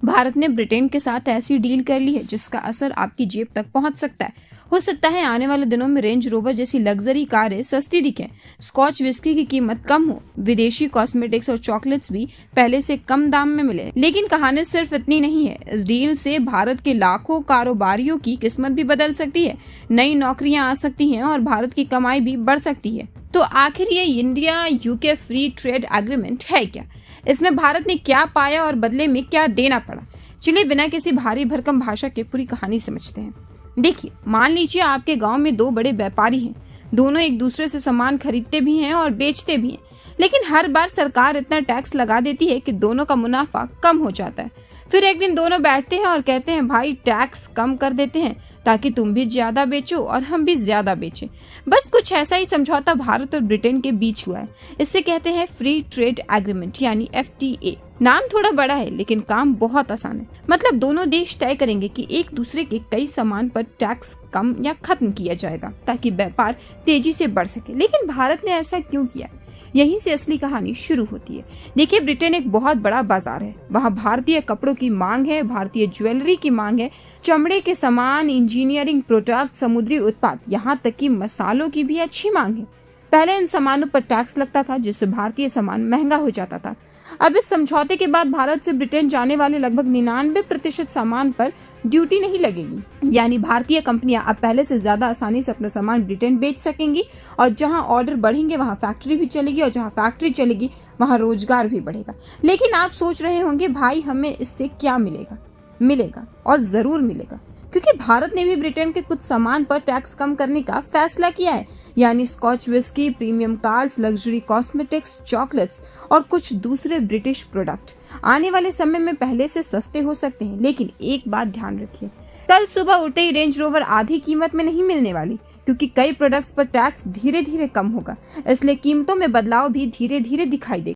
भारत ने ब्रिटेन के साथ ऐसी डील कर ली है जिसका असर आपकी जेब तक पहुंच सकता है। हो सकता है आने वाले दिनों में रेंज रोवर जैसी लग्जरी कारें सस्ती दिखें, स्कॉच विस्की की कीमत कम हो, विदेशी कॉस्मेटिक्स और चॉकलेट्स भी पहले से कम दाम में मिले। लेकिन कहानी सिर्फ इतनी नहीं है। इस डील से भारत के लाखों कारोबारियों की किस्मत भी बदल सकती है, नई नौकरियां आ सकती हैं और भारत की कमाई भी बढ़ सकती है। तो आखिर ये India UK free trade agreement है क्या? इसमें भारत ने क्या पाया और बदले में क्या देना पड़ा? चलिए बिना किसी भारी भरकम भाषा के पूरी कहानी समझते हैं। देखिए, मान लीजिए आपके गांव में दो बड़े व्यापारी हैं। दोनों एक दूसरे से सामान खरीदते भी हैं और बेचते भी हैं, लेकिन हर बार सरकार इतना टैक्स लगा देती है कि दोनों का मुनाफा कम हो जाता है। फिर एक दिन दोनों बैठते हैं और कहते हैं, भाई टैक्स कम कर देते हैं ताकि तुम भी ज्यादा बेचो और हम भी ज्यादा बेचें। बस कुछ ऐसा ही समझौता भारत और ब्रिटेन के बीच हुआ है। इसे कहते हैं फ्री ट्रेड एग्रीमेंट यानी FTA। नाम थोड़ा बड़ा है लेकिन काम बहुत आसान है। मतलब दोनों देश तय करेंगे कि एक दूसरे के कई सामान पर टैक्स कम या खत्म किया जाएगा ताकि व्यापार तेजी से बढ़ सके। लेकिन भारत ने ऐसा क्यों किया? यहीं से असली कहानी शुरू होती है। देखिए, ब्रिटेन एक बहुत बड़ा बाजार है। वहाँ भारतीय कपड़ों की मांग है, भारतीय ज्वेलरी की मांग है, चमड़े के सामान, इंजीनियरिंग प्रोडक्ट, समुद्री उत्पाद, यहाँ तक कि मसालों की भी अच्छी मांग है। पहले इन सामानों पर टैक्स लगता था जिससे भारतीय सामान महंगा हो जाता था। अब इस समझौते के बाद भारत से ब्रिटेन जाने वाले लगभग 99% सामान पर ड्यूटी नहीं लगेगी। यानी भारतीय कंपनियां अब पहले से ज्यादा आसानी से अपना सामान ब्रिटेन बेच सकेंगी और जहां ऑर्डर बढ़ेंगे वहां फैक्ट्री भी चलेगी और जहां फैक्ट्री चलेगी वहां रोजगार भी बढ़ेगा। लेकिन आप सोच रहे होंगे, भाई हमें इससे क्या मिलेगा? मिलेगा, और जरूर मिलेगा, क्योंकि भारत ने भी ब्रिटेन के कुछ सामान पर टैक्स कम करने का फैसला किया है। यानी Scotch whisky, premium cars, luxury cosmetics, chocolates और कुछ दूसरे ब्रिटिश प्रोडक्ट आने वाले समय में पहले से सस्ते हो सकते हैं। लेकिन एक बात ध्यान रखिए, कल सुबह उठते ही रेंज रोवर आधी कीमत में नहीं मिलने वाली, क्योंकि कई प्रोडक्ट्स पर टैक्स धीरे धीरे कम होगा। इसलिए कीमतों में बदलाव भी धीरे धीरे दिखाई देगा।